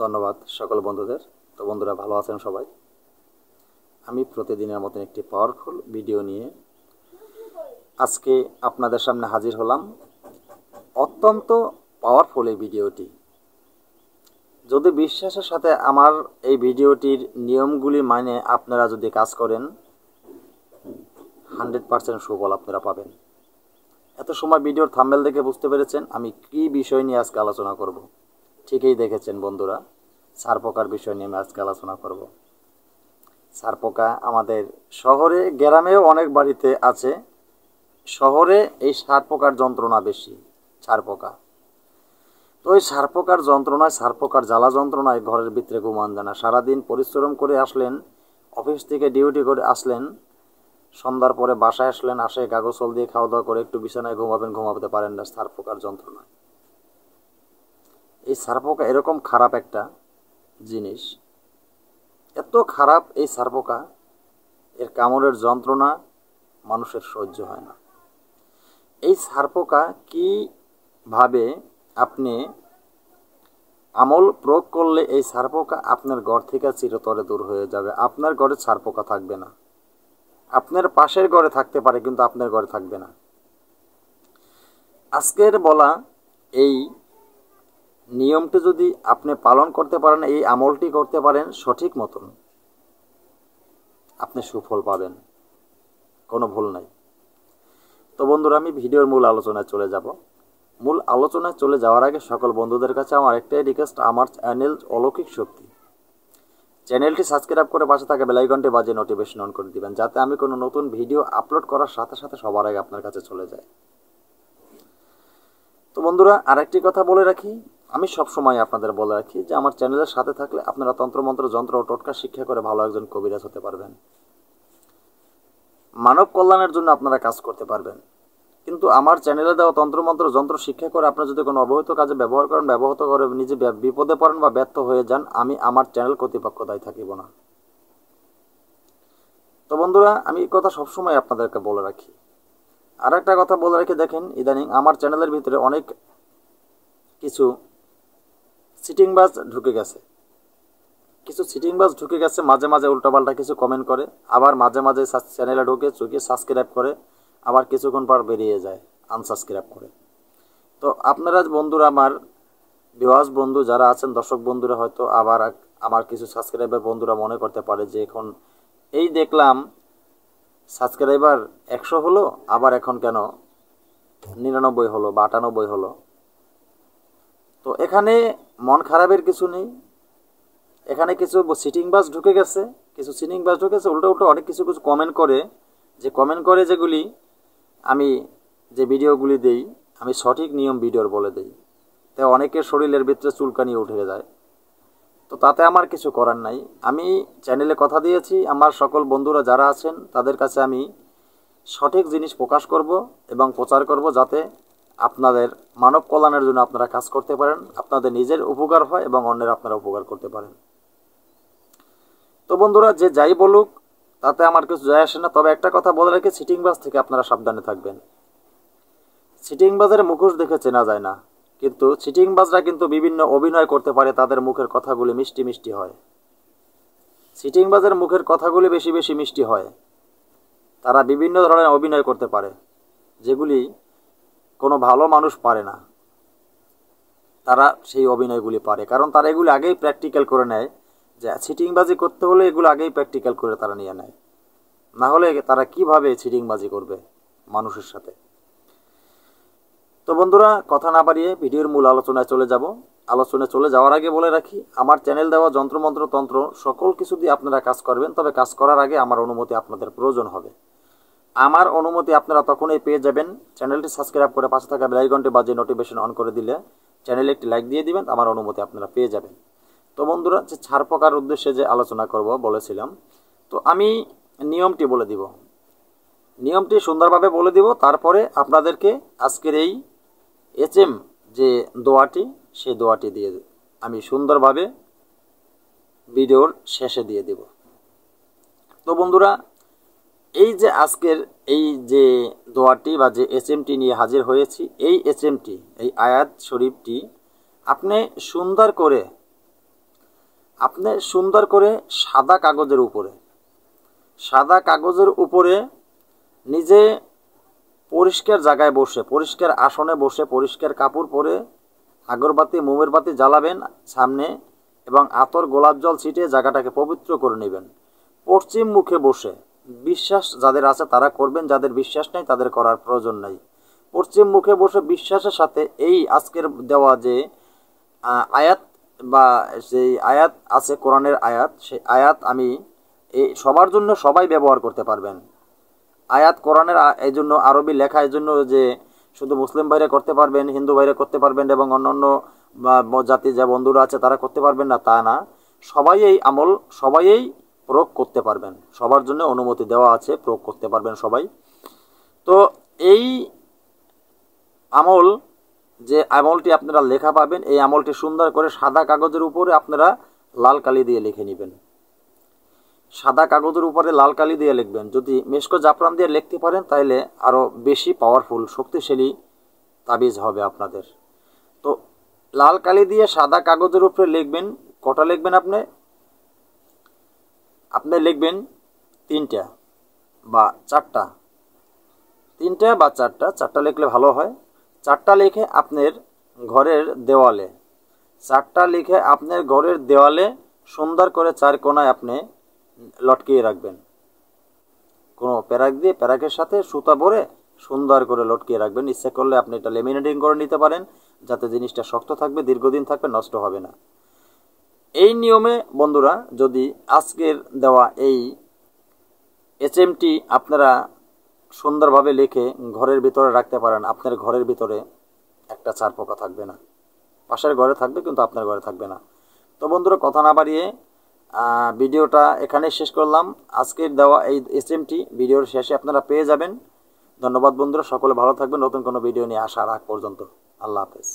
ধন্যবাদ সকল বন্ধুদের। তো বন্ধুরা ভালো আছেন সবাই। আমি প্রতিদিনের মতন একটি পাওয়ারফুল ভিডিও নিয়ে আজকে আপনাদের সামনে হাজির হলাম। অত্যন্ত পাওয়ারফুল এই ভিডিওটি। যদি বিশ্বাসের সাথে আমার এই ভিডিওটির নিয়মগুলি মানে আপনারা যদি কাজ করেন 100% সুফল আপনারা পাবেন। এত সময় ভিডিওর থাম্বনেল দেখে বুঝতে পেরেছেন আমি কী বিষয় নিয়ে আজকে আলোচনা করব। ঠিকই দেখেছেন বন্ধুরা, সারপোকার বিষয় নিয়ে আমি আজকে আলোচনা করব। সারপোকা আমাদের শহরে গ্রামেও অনেক বাড়িতে আছে। শহরে এই সারপোকার যন্ত্রণা বেশি। সারপোকা তো এই সারপোকার যন্ত্রণায়, সারপোকার জ্বালা যন্ত্রণায় ঘরের ভিতরে ঘুমান যায় না। সারাদিন পরিশ্রম করে আসলেন, অফিস থেকে ডিউটি করে আসলেন, সন্ধ্যার পরে বাসায় আসলেন, আসে কাগজল দিয়ে খাওয়া দাওয়া করে একটু বিছানায় ঘুমাতে পারেন না সারপোকার যন্ত্রণায়। এই সারপোকা এরকম খারাপ একটা জিনিস, এত খারাপ এই সারপোকা, এর কামড়ের যন্ত্রণা মানুষের সহ্য হয় না। এই সারপোকা কীভাবে আপনি আমল প্রয়োগ করলে এই সারপোকা আপনার ঘর থেকে চিরতরে দূর হয়ে যাবে। আপনার ঘরে সারপোকা থাকবে না। আপনার পাশের ঘরে থাকতে পারে কিন্তু আপনার ঘরে থাকবে না। আজকের বলা এই নিয়মটি যদি আপনি পালন করতে পারেন, এই আমলটি করতে পারেন সঠিক মতন, আপনি সুফল পাবেন, কোনো ভুল নাই। তো বন্ধুরা, আমি ভিডিওর মূল আলোচনায় চলে যাব। মূল আলোচনায় চলে যাওয়ার আগে সকল বন্ধুদের কাছে আমার একটাই রিকোয়েস্ট, আমার চ্যানেল অলৌকিক শক্তি চ্যানেলটি সাবস্ক্রাইব করে পাশে থাকা বেল আইকনটি বাজিয়ে নোটিফিকেশন অন করে দিবেন, যাতে আমি কোনো নতুন ভিডিও আপলোড করার সাথে সাথে সবার আগে আপনার কাছে চলে যায়। তো বন্ধুরা, আরেকটি কথা বলে রাখি, আমি সবসময় আপনাদের বলে রাখি যে আমার চ্যানেলের সাথে থাকলে আপনারা তন্ত্রমন্ত্র, যন্ত্র ও টোটকা শিক্ষা করে ভালো একজন কবিরাজ হতে পারবেন। মানব কল্যাণের জন্য আপনারা কাজ করতে পারবেন। কিন্তু আমার চ্যানেলে দেওয়া তন্ত্রমন্ত্র, যন্ত্র শিক্ষা করে আপনারা যদি কোনো অবৈধ কাজে ব্যবহার করেন, ব্যবহৃত করে নিজে বিপদে পড়েন বা ব্যর্থ হয়ে যান, আমি আমার চ্যানেল কর্তৃপক্ষ দায়ী থাকিব না। তো বন্ধুরা, আমি এই কথা সবসময় আপনাদেরকে বলে রাখি। আর একটা কথা বলে রাখি, দেখেন ইদানিং আমার চ্যানেলের ভিতরে অনেক কিছু সিটিংবাজ ঢুকে গেছে। মাঝে মাঝে উল্টোপাল্টা কিছু কমেন্ট করে, আবার মাঝে মাঝে চ্যানেলে ঢুকে সাবস্ক্রাইব করে, আবার কিছুক্ষণ পর বেরিয়ে যায়, আনসাবস্ক্রাইব করে। তো আপনারা বন্ধুরা, আমার ভিউয়ার্স বন্ধু যারা আছেন, দর্শক বন্ধুরা হয়তো আবার আমার কিছু সাবস্ক্রাইবার বন্ধুরা মনে করতে পারে যে এখন এই দেখলাম সাবস্ক্রাইবার 100 হলো, আবার এখন কেন 99 হলো বা 98 হলো। তো এখানে মন খারাপের কিছু নেই। এখানে কিছু সিটিংবাজ ঢুকে গেছে, উল্টো অনেক কিছু কমেন্ট করে, যেগুলি আমি যে ভিডিওগুলি দেই, আমি সঠিক নিয়ম ভিডিওর বলে দেই। তাই অনেকের শরীরের ভিতরে চুলকানি উঠে যায়। তো তাতে আমার কিছু করার নাই। আমি চ্যানেলে কথা দিয়েছি, আমার সকল বন্ধুরা যারা আছেন তাদের কাছে আমি সঠিক জিনিস প্রকাশ করব এবং প্রচার করব, যাতে আপনাদের মানব কল্যাণের জন্য আপনারা কাজ করতে পারেন, আপনাদের নিজের উপকার হয় এবং অন্যের আপনারা উপকার করতে পারেন। তো বন্ধুরা, যে যাই বলুক তাতে আমার কিছু যায় আসে না। তবে একটা কথা বলে রাখি, সিটিংবাজ থেকে আপনারা সাবধানে থাকবেন। সিটিংবাজের মুখোশ দেখে চেনা যায় না, কিন্তু সিটিংবাজরা কিন্তু বিভিন্ন অভিনয় করতে পারে, তাদের মুখের কথাগুলি মিষ্টি মিষ্টি হয়। সিটিংবাজের মুখের কথাগুলি বেশি বেশি মিষ্টি হয়। তারা বিভিন্ন ধরনের অভিনয় করতে পারে, যেগুলি কোনো ভালো মানুষ পারে না। তারা সেই অভিনয়গুলি পারে, কারণ তারা এগুলি আগেই প্র্যাকটিক্যাল করে নেয়। যে সিটিংবাজি করতে হলে এগুলো আগেই প্র্যাকটিক্যাল করে তারা নিয়ে নেয়, না হলে তারা কিভাবে সিটিংবাজি করবে মানুষের সাথে। তো বন্ধুরা, কথা না বাড়িয়ে ভিডিওর মূল আলোচনায় চলে যাব। আলোচনায় চলে যাওয়ার আগে বলে রাখি, আমার চ্যানেল দেওয়া যন্ত্রমন্ত্র, তন্ত্র সকল কিছু দিয়ে আপনারা কাজ করবেন, তবে কাজ করার আগে আমার অনুমতি আপনাদের প্রয়োজন হবে। আমার অনুমতি আপনারা তখনই পেয়ে যাবেন চ্যানেলটি সাবস্ক্রাইব করে পাশে থাকা বেল আইকনটি বাজিয়ে নোটিফিকেশন অন করে দিলে, চ্যানেলে একটি লাইক দিয়ে দিবেন, আমার অনুমতি আপনারা পেয়ে যাবেন। তো বন্ধুরা, যে সারপোকার উদ্দেশ্যে যে আলোচনা করব বলেছিলাম, তো আমি নিয়মটি বলে দিব, নিয়মটি সুন্দরভাবে বলে দিব। তারপরে আপনাদেরকে আজকের এই HM যে দোয়াটি, সেই দোয়াটি দিয়ে আমি সুন্দরভাবে ভিডিওর শেষে দিয়ে দেব। তো বন্ধুরা, এই যে আজকের এই যে দোয়াটি বা যে HMটি নিয়ে হাজির হয়েছি, এই HMটি, এই আয়াত শরীফটি আপনি সুন্দর করে আপনি সুন্দর করে সাদা কাগজের উপরে নিজে পরিষ্কার জায়গায় বসে, পরিষ্কার আসনে বসে, পরিষ্কার কাপড় পরে আগরবাতি মোমের বাতি জ্বালাবেন সামনে এবং আতর গোলাপ জল ছিটিয়ে জায়গাটাকে পবিত্র করে নেবেন। পশ্চিম মুখে বসে, বিশ্বাস যাদের আছে তারা করবেন, যাদের বিশ্বাস নেই তাদের করার প্রয়োজন নাই। পশ্চিম মুখে বসে বিশ্বাসের সাথে এই আজকের দেওয়া যে আয়াত বা সেই আয়াত আছে কোরআনের আয়াত, সেই আয়াত আমি এই সবার জন্য সবাই ব্যবহার করতে পারবেন। আয়াত কোরআনের এই জন্য আরবি লেখা, এই জন্য যে শুধু মুসলিম ভাইরা করতে পারবেন, হিন্দু ভাইরা করতে পারবেন এবং অন্যান্য জাতি যে বন্ধুরা আছে তারা করতে পারবেন না তা না, সবাই এই আমল সবাই প্রয়োগ করতে পারবেন। সবার জন্য অনুমতি দেওয়া আছে, প্রয়োগ করতে পারবেন সবাই। তো এই আমল, যে আমলটি আপনারা লেখা পাবেন, এই আমলটি সুন্দর করে সাদা কাগজের উপরে আপনারা লাল কালি দিয়ে লিখে নেবেন। সাদা কাগজের উপরে লাল কালি দিয়ে লিখবেন। যদি মেশকো জাফরান দিয়ে লিখতে পারেন তাহলে আরও বেশি পাওয়ারফুল, শক্তিশালী তাবিজ হবে আপনাদের। তো লাল কালি দিয়ে সাদা কাগজের উপরে লিখবেন। কটা লিখবেন আপনি লিখবেন 3টা বা 4টা, 3টা বা 4টা লিখলে ভালো হয়। 4টা লিখে আপনার ঘরের দেওয়ালে, 4টা লিখে আপনার ঘরের দেওয়ালে সুন্দর করে 4 কোণায় আপনি লটকিয়ে রাখবেন। কোনো প্যারাক দিয়ে, প্যারাকের সাথে সুতা ভরে সুন্দর করে লটকিয়ে রাখবেন। ইচ্ছে করলে আপনি এটা লেমিনেটিং করে নিতে পারেন, যাতে জিনিসটা শক্ত থাকবে, দীর্ঘদিন থাকবে, নষ্ট হবে না। এই নিয়মে বন্ধুরা যদি আজকের দেওয়া এই এসএমটি আপনারা সুন্দরভাবে লিখে ঘরের ভিতরে রাখতে পারেন, আপনার ঘরের ভিতরে একটা চার পোকা থাকবে না। পাশের ঘরে থাকবে কিন্তু আপনার ঘরে থাকবে না। তো বন্ধুরা কথা না বাড়িয়ে ভিডিওটা এখানেই শেষ করলাম। আজকের দেওয়া এই এসএমটি ভিডিওর শেষে আপনারা পেয়ে যাবেন। ধন্যবাদ বন্ধুরা, সকলে ভালো থাকবেন। নতুন কোনো ভিডিও নিয়ে আসার আগ পর্যন্ত আল্লাহ হাফেজ।